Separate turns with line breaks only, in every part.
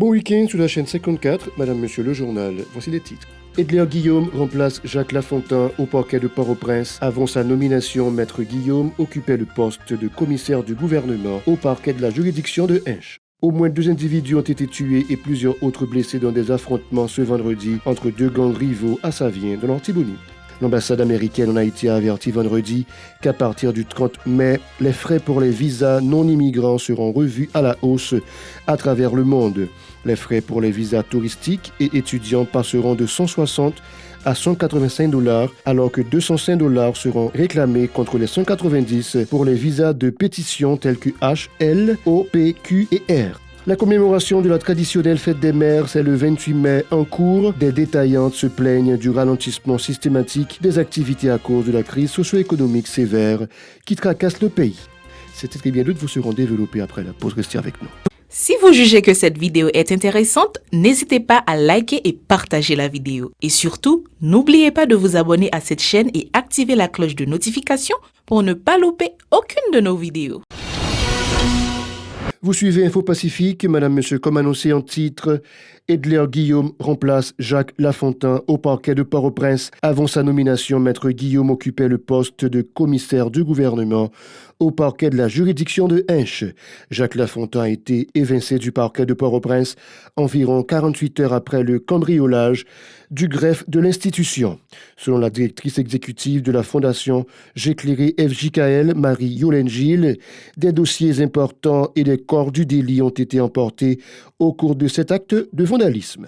Bon week-end sur la chaîne 54, Madame, Monsieur le Journal. Voici les titres. Edler Guillaume remplace Jacques Lafontaine au parquet de Port-au-Prince. Avant sa nomination, Maître Guillaume occupait le poste de commissaire du gouvernement au parquet de la juridiction de Hinche. Au moins 2 individus ont été tués et plusieurs autres blessés dans des affrontements ce vendredi entre 2 gangs rivaux à Savien, dans l'Artibonite. L'ambassade américaine en Haïti a averti vendredi qu'à partir du 30 mai, les frais pour les visas non-immigrants seront revus à la hausse à travers le monde. Les frais pour les visas touristiques et étudiants passeront de 160 à 185 $, alors que 205 $ seront réclamés contre les 190 pour les visas de pétition tels que H, L, O, P, Q et R. La commémoration de la traditionnelle fête des mères, c'est le 28 mai en cours. Des détaillantes se plaignent du ralentissement systématique des activités à cause de la crise socio-économique sévère qui tracasse le pays. Ces titres et bien d'autres vous seront développés après la pause. Restez avec nous.
Si vous jugez que cette vidéo est intéressante, n'hésitez pas à liker et partager la vidéo. Et surtout, n'oubliez pas de vous abonner à cette chaîne et activer la cloche de notification pour ne pas louper aucune de nos vidéos.
Vous suivez Info Pacifique, Madame, Monsieur, comme annoncé en titre, Edler Guillaume remplace Jacques Lafontaine au parquet de Port-au-Prince. Avant sa nomination, Maître Guillaume occupait le poste de commissaire du gouvernement au parquet de la juridiction de Hinche. Jacques Lafontaine a été évincé du parquet de Port-au-Prince environ 48 heures après le cambriolage du greffe de l'institution. Selon la directrice exécutive de la Fondation J'éclairé FJKL, Marie-Yolène Gilles, des dossiers importants et des corps du délit ont été emportés au cours de cet acte de vandalisme.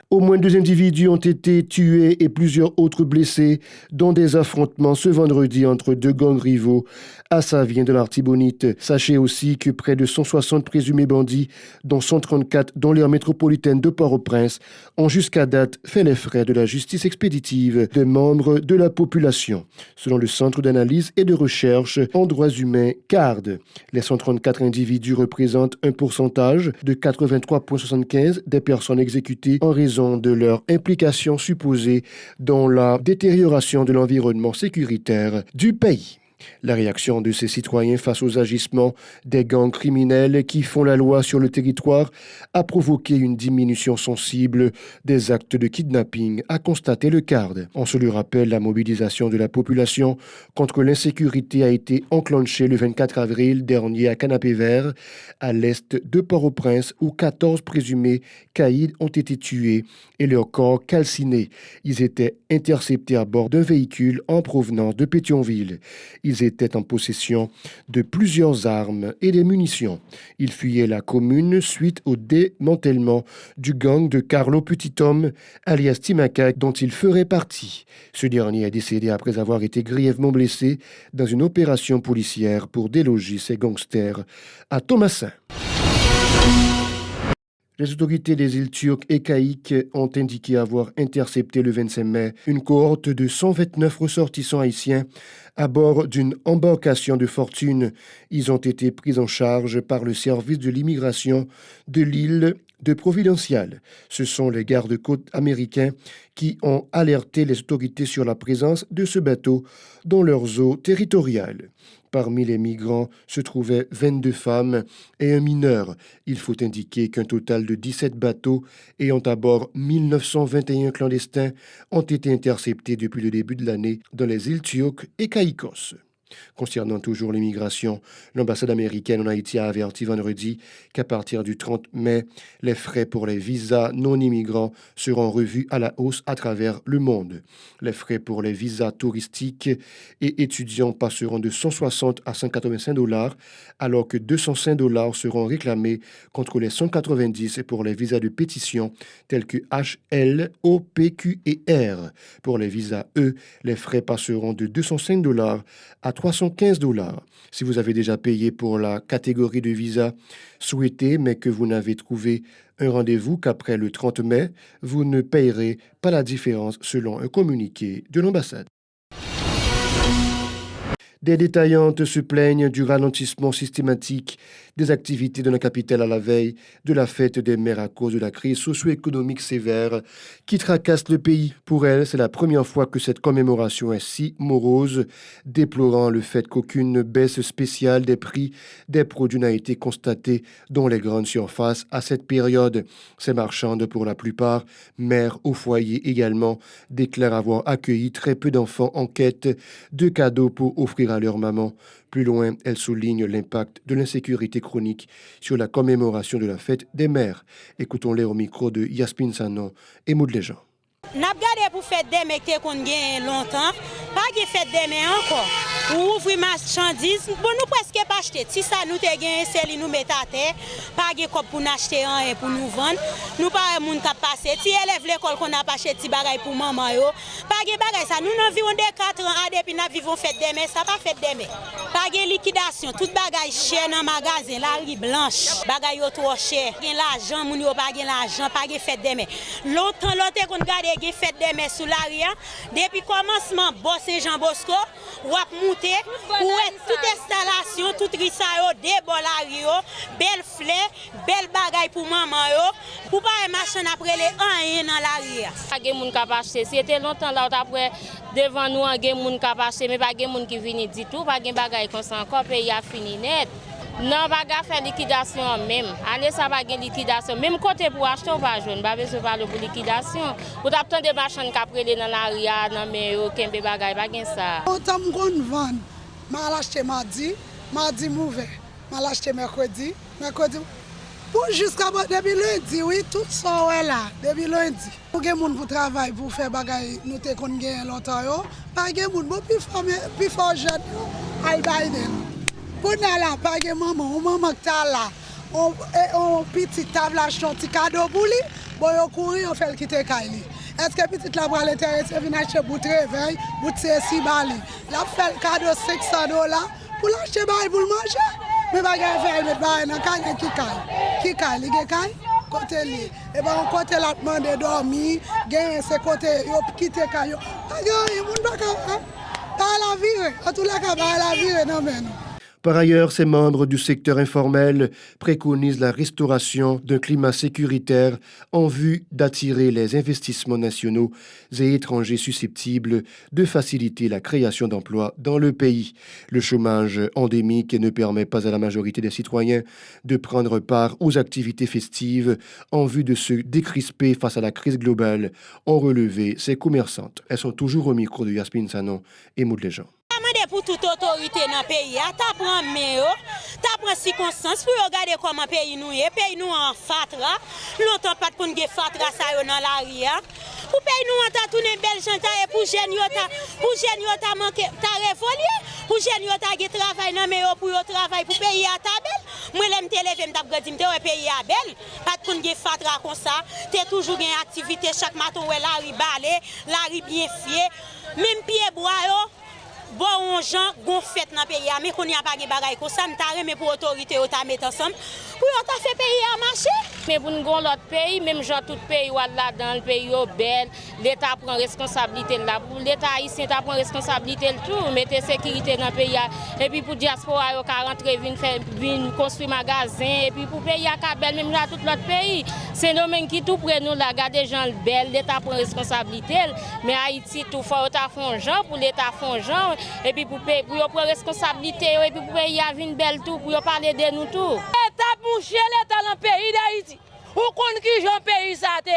Au moins 2 individus ont été tués et plusieurs autres blessés dans des affrontements ce vendredi entre 2 gangs rivaux à Savien de l'Artibonite. Sachez aussi que près de 160 présumés bandits, dont 134 dans l'aire métropolitaine de Port-au-Prince, ont jusqu'à date fait les frais de la justice expéditive des membres de la population. Selon le Centre d'analyse et de recherche en droits humains CARD, les 134 individus représentent un pourcentage de 83,75 des personnes exécutées en raison de leur implication supposée dans la détérioration de l'environnement sécuritaire du pays. La réaction de ces citoyens face aux agissements des gangs criminels qui font la loi sur le territoire a provoqué une diminution sensible des actes de kidnapping, a constaté le CARD. On se le rappelle, la mobilisation de la population contre l'insécurité a été enclenchée le 24 avril dernier à Canapé-Vert, à l'est de Port-au-Prince, où 14 présumés caïds ont été tués et leurs corps calcinés. Ils étaient interceptés à bord d'un véhicule en provenance de Pétionville. Ils étaient en possession de plusieurs armes et des munitions. Ils fuyaient la commune suite au démantèlement du gang de Carlo Petithomme, alias Timaka, dont il ferait partie. Ce dernier est décédé après avoir été grièvement blessé dans une opération policière pour déloger ses gangsters à Thomassin. Les autorités des îles Turques et Caïques ont indiqué avoir intercepté le 25 mai une cohorte de 129 ressortissants haïtiens à bord d'une embarcation de fortune. Ils ont été pris en charge par le service de l'immigration de l'île de Providencial. Ce sont les gardes-côtes américains qui ont alerté les autorités sur la présence de ce bateau dans leurs eaux territoriales. Parmi les migrants se trouvaient 22 femmes et un mineur. Il faut indiquer qu'un total de 17 bateaux ayant à bord 1921 clandestins ont été interceptés depuis le début de l'année dans les îles Turques et Caïcos. Concernant toujours l'immigration, l'ambassade américaine en Haïti a averti vendredi qu'à partir du 30 mai, les frais pour les visas non-immigrants seront revus à la hausse à travers le monde. Les frais pour les visas touristiques et étudiants passeront de 160 à 185 $, alors que 205 $ seront réclamés contre les 190 pour les visas de pétition tels que H, L, O, P, Q et R. Pour les visas E, les frais passeront de 205 $ à 315 $. Si vous avez déjà payé pour la catégorie de visa souhaitée, mais que vous n'avez trouvé un rendez-vous qu'après le 30 mai, vous ne payerez pas la différence selon un communiqué de l'ambassade. Des détaillantes se plaignent du ralentissement systématique des activités de la capitale à la veille de la fête des mères à cause de la crise socio-économique sévère qui tracasse le pays. Pour elles, c'est la première fois que cette commémoration est si morose, déplorant le fait qu'aucune baisse spéciale des prix des produits n'a été constatée dans les grandes surfaces à cette période. Ces marchandes, pour la plupart, mères au foyer également, déclarent avoir accueilli très peu d'enfants en quête de cadeaux pour offrir à leur maman. Plus loin, elle souligne l'impact de l'insécurité chronique sur la commémoration de la fête des mères. Écoutons-les au micro de Yasmine Sanon et Maud Léjean.
N'a gardé pour faire des mecs qu'on gagne longtemps, pas de fait des mecs encore. Ou ouvrir marchandises, bon nous presque pas acheter. Si ça nous te gagne, c'est nous mettre à terre, pas de cop pour acheter un et pour nous vendre. Nous pas moun qui passer. Si élève l'école qu'on a pas acheté petit bagay pour maman yo, pas de bagay ça. Nous n'en vivons des 4 ans à depuis nous vivons fait des mecs, ça pas fait des mecs. Pas de liquidation, tout bagay cher dans magasin, la riz blanche, bagay yo trop cher. Gen l'argent, moun yo pas gen l'argent, pas de fait des mecs. Longtemps qu'on garde gen fait des mecs sous l'arrière, depuis commencement Boss Jean Bosco, wap monter, ou toute installation, toute rissa yo, des bolari yo, belle fleur, belle bagay pour maman yo, pour pas un machin après les un dans l'arrière.
Pas de moun k'ap acheter, c'était longtemps là après devant nous un moun k'ap acheter, mais pas de moun qui vini du tout, pas de bagay comme ça encore pays a fini net. Non, pas faire liquidation même. Année ça va gagner liquidation. Même côté pour acheter ou pas jeune, pas besoin parler pour liquidation. Pour t'attendre des machines qui après dans l'arrière, dans mais aucun bagay pas gain ça.
Autant qu'on vend, mal acheté mardi mauvais. Mal acheté mercredi. Pour jusqu'à depuis lundi, oui, tout ça est là, depuis lundi. Pour que les gens pour travailler, pour faire bagay, nous te qu'on gagne longtemps yo, pas que moun bon plus fort jeune yo, ay Biden. Pour nous là, pas de maman qui est là, on petit table acheter un petit cadeau pour lui, bon on courir on fait le quitter Kaili. Est-ce que petit là pour l'intéressé vient acheter bout de réveil, bout de 6 balles. Là fait le cadeau $600 pour l'acheter bail pour le manger. Mais pas gagner faire mettre bail dans Kaili qui Kaili côté lui. Et ben on côté là demander dormir, gagner ce côté yo quitter Kaili. Pas gagner moun pas la vie, en tout cas pas la vie non mais.
Par ailleurs, ces membres du secteur informel préconisent la restauration d'un climat sécuritaire en vue d'attirer les investissements nationaux et étrangers susceptibles de faciliter la création d'emplois dans le pays. Le chômage endémique ne permet pas à la majorité des citoyens de prendre part aux activités festives en vue de se décrisper face à la crise globale, ont relevé ces commerçantes. Elles sont toujours au micro de Yasmine Sanon et Maud Léjean.
Pour toute autorité dans le pays, tu prends circonstances pour regarder comment le pays nous est. Le pays nous en fatra, longtemps pas de fatra dans l'arrière. Pour le pays nous en tourné belle gente et pour jeunes ta manqué ta révolé, pour jeunes ta gè travail dans mais pour travail pour pays à ta belle. Moi l'aime te lever m't'a grandi m'te pays à belle, pas de fatra comme ça. Tu toujours gain activité chaque matin ouais la ri balé, la ri bien fié, même pied bois yo. Bon, on gens gon fête dans pays mais qu'on y a pas de bagaille comme ça, m'ta remet pour autorité ou ta mettre ensemble pour on ta fait pays à marcher.
Mais pour nous l'autre pays, même genre tout pays là dans le pays au bel, l'état prend responsabilité là pour l'état haïtien prend responsabilité le tout, mettre sécurité dans le pays et puis pour diaspora yo ka rentrer vinn construire magasin et puis pour pays à Kabel même là tout l'autre pays. C'est nous même qui tout près nous là garder gens le bel, l'état prend responsabilité mais Haïti tout faut ta font gens pour l'état font gens et puis pour prendre responsabilité et puis pour pays à vinn belle tout pour parler de nous tout.
L'état pour chier l'état dans le pays d'Haïti. Ou kon ki jon pays sa te,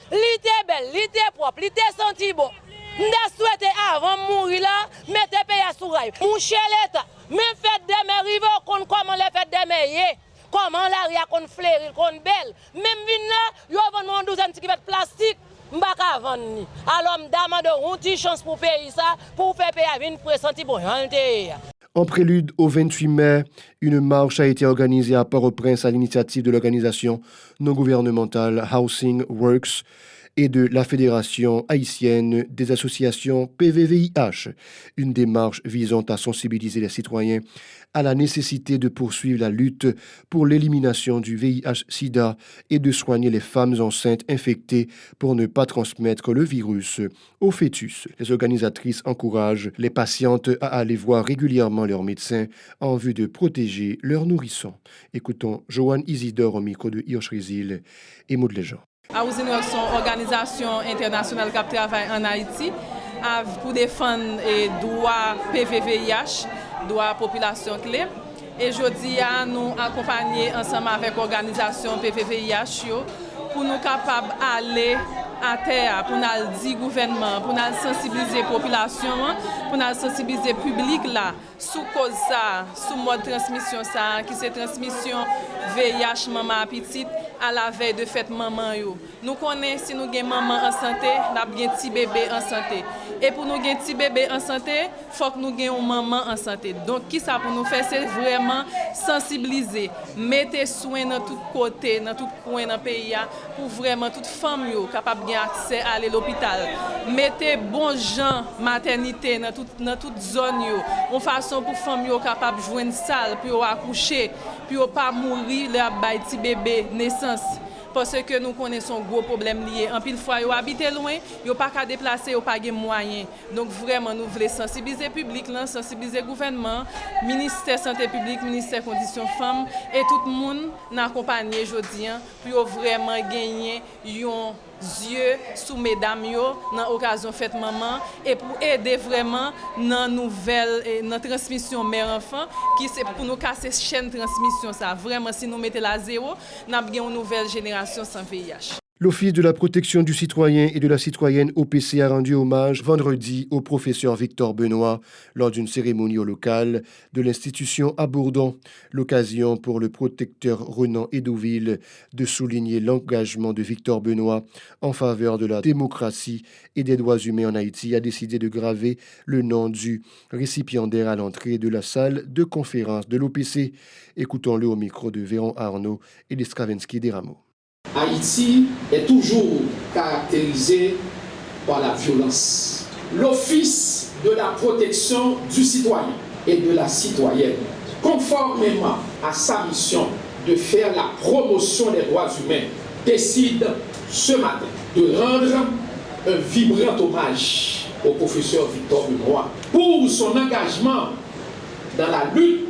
li te bel, li te propre, li te senti bon. M'da souhaité avant mourir là, mettre pays à sous rail. Mon cher l'état, même fête de mer rive kon comment les fêtes de mer comment la ria kon fleurir, kon belle. Même vin là, yo vend une douzaine de km plastique. M'baka vendre ni. Alors m'damande une petite chance pour pays ça, pour faire pays à vinn pressenti bon yanté.
En prélude au 28 mai, une marche a été organisée à Port-au-Prince à l'initiative de l'organisation non gouvernementale Housing Works et de la Fédération haïtienne des associations PVVIH, une démarche visant à sensibiliser les citoyens à la nécessité de poursuivre la lutte pour l'élimination du VIH-Sida et de soigner les femmes enceintes infectées pour ne pas transmettre le virus au fœtus. Les organisatrices encouragent les patientes à aller voir régulièrement leur médecin en vue de protéger leurs nourrissons. Écoutons Joanne Isidore au micro de Hirsch Résil et Maud Léjean.
AOUSIN est une organisation internationale qui travaille en Haïti pour défendre les droits PVVIH, droits population clé. Et aujourd'hui, nous accompagnons ensemble avec l'organisation PVVIH pour nous capables d'aller à terre, pour nous dire gouvernement, pour nous sensibiliser la population, pour nous sensibiliser le public là, sous cause ça, sous mode transmission ça, qui c'est transmission VIH maman petite à la veille de fête maman yo. Nous connaissons si nous avons maman en santé, nous avons un petit bébé en santé. Et pour nous avoir un petit bébé en santé, il faut que nous ayons une maman en santé. Donc, qui ça pour nous faire, c'est vraiment sensibiliser, mettre soin dans tous côtés, dans tout coin dans le pays, pour vraiment toute femme capable d'avoir accès à l'hôpital. Mettez bon gens maternité dans toute zone, en façon pour les femmes capable de jouer une salle, pour accoucher, pour ne pas mourir, leur petit bébé naissance. Parce que nous connaissons gros problème lié. En pile fois, ils habitent loin, ils n'ont pas qu'à déplacer, ils n'ont pas de moyens. Donc vraiment, nous voulons sensibiliser le public, sensibiliser le gouvernement, ministère santé publique, ministère conditions femmes et tout le monde nous accompagner aujourd'hui pour vraiment gagner un yeux sous mesdames dans l'occasion fête maman et pour aider vraiment dans nouvelle dans transmission mère enfant qui c'est pour nous casser chaîne de transmission ça vraiment si nous mettons la zéro nous avons une nouvelle génération sans VIH.
L'Office de la protection du citoyen et de la citoyenne OPC a rendu hommage vendredi au professeur Victor Benoît lors d'une cérémonie au local de l'institution à Bourdon. L'occasion pour le protecteur Renan Edouville de souligner l'engagement de Victor Benoît en faveur de la démocratie et des droits humains en Haïti a décidé de graver le nom du récipiendaire à l'entrée de la salle de conférence de l'OPC. Écoutons-le au micro de Véron Arnaud et de Stravinsky Desrameaux.
Haïti est toujours caractérisé par la violence. L'Office de la protection du citoyen et de la citoyenne, conformément à sa mission de faire la promotion des droits humains, décide ce matin de rendre un vibrant hommage au professeur Victor Benoît pour son engagement dans la lutte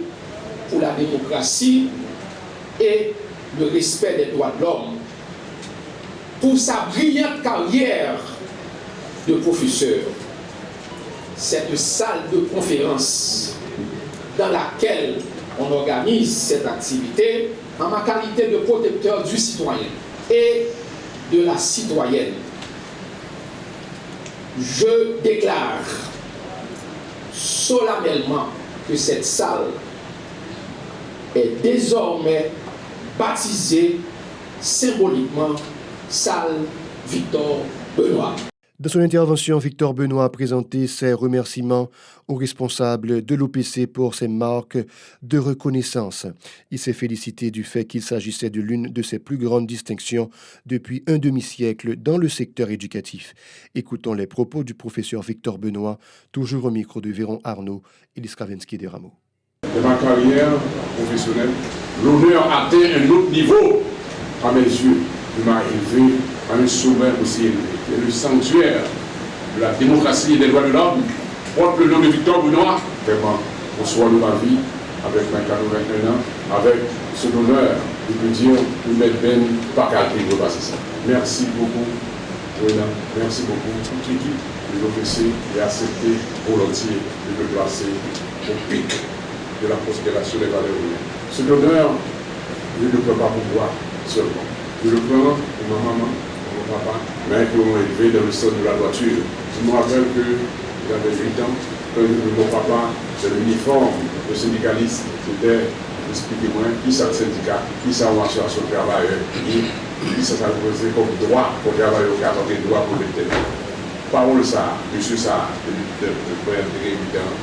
pour la démocratie et le respect des droits de l'homme, pour sa brillante carrière de professeur. Cette salle de conférence dans laquelle on organise cette activité en ma qualité de protecteur du citoyen et de la citoyenne. Je déclare solennellement que cette salle est désormais baptisée symboliquement salle Victor Benoît.
Dans son intervention, Victor Benoît a présenté ses remerciements aux responsables de l'OPC pour ses marques de reconnaissance. Il s'est félicité du fait qu'il s'agissait de l'une de ses plus grandes distinctions depuis un demi-siècle dans le secteur éducatif. Écoutons les propos du professeur Victor Benoît, toujours au micro de Véron Arnaud et de Stravinsky Desrameaux.
De ma carrière professionnelle, l'honneur atteint un autre niveau à mes yeux. Il m'a élevé à un sommet aussi élevé. Et le sanctuaire de la démocratie et des droits de l'homme porte le nom de Victor Benoît. Vraiment, au soir de ma vie, avec mes 81 ans, avec ce honneur, je peux dire que mes ben pas calculé de passer ça. Merci beaucoup, Renan. Merci beaucoup. Toute l'équipe de l'OPC a accepté volontiers de me placer au pic de la considération des valeurs humaines. Ce honneur, je ne peux pas pouvoir seulement. Je le prends pour ma maman, pour mon papa, mais qui m'ont élevé dans le sens de la voiture. Je me rappelle que j'avais 8 ans, quand mon papa, c'est l'uniforme de syndicaliste, c'était, expliquez-moi, qui ça le syndicat, qui ça en association de travailleurs, qui ça posé comme droit pour travailler au cadre des droits pour les têtes. Parole ça, monsieur ça, de frère de 8 ans,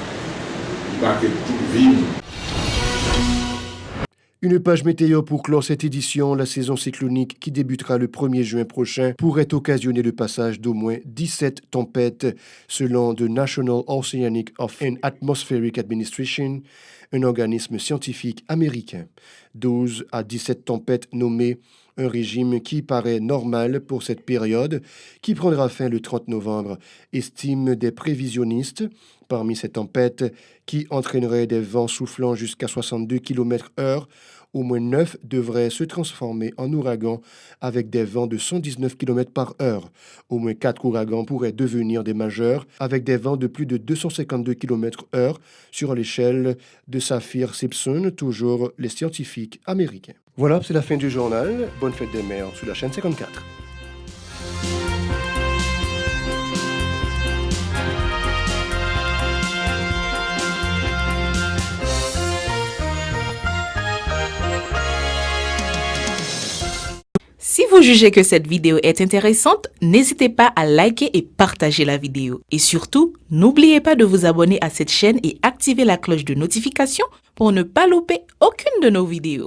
il marquait tout vivre.
Une page météo pour clore cette édition. La saison cyclonique qui débutera le 1er juin prochain pourrait occasionner le passage d'au moins 17 tempêtes selon the National Oceanic and Atmospheric Administration, un organisme scientifique américain. 12 à 17 tempêtes nommées, un régime qui paraît normal pour cette période, qui prendra fin le 30 novembre, estiment des prévisionnistes. Parmi ces tempêtes qui entraîneraient des vents soufflant jusqu'à 62 km/h, au moins 9 devraient se transformer en ouragans avec des vents de 119 km/h. Au moins 4 ouragans pourraient devenir des majeurs avec des vents de plus de 252 km/h sur l'échelle de Saffir-Simpson, toujours les scientifiques américains. Voilà, c'est la fin du journal. Bonne fête des mères sur la chaîne 54.
Si vous jugez que cette vidéo est intéressante, n'hésitez pas à liker et partager la vidéo. Et surtout, n'oubliez pas de vous abonner à cette chaîne et activer la cloche de notification pour ne pas louper aucune de nos vidéos.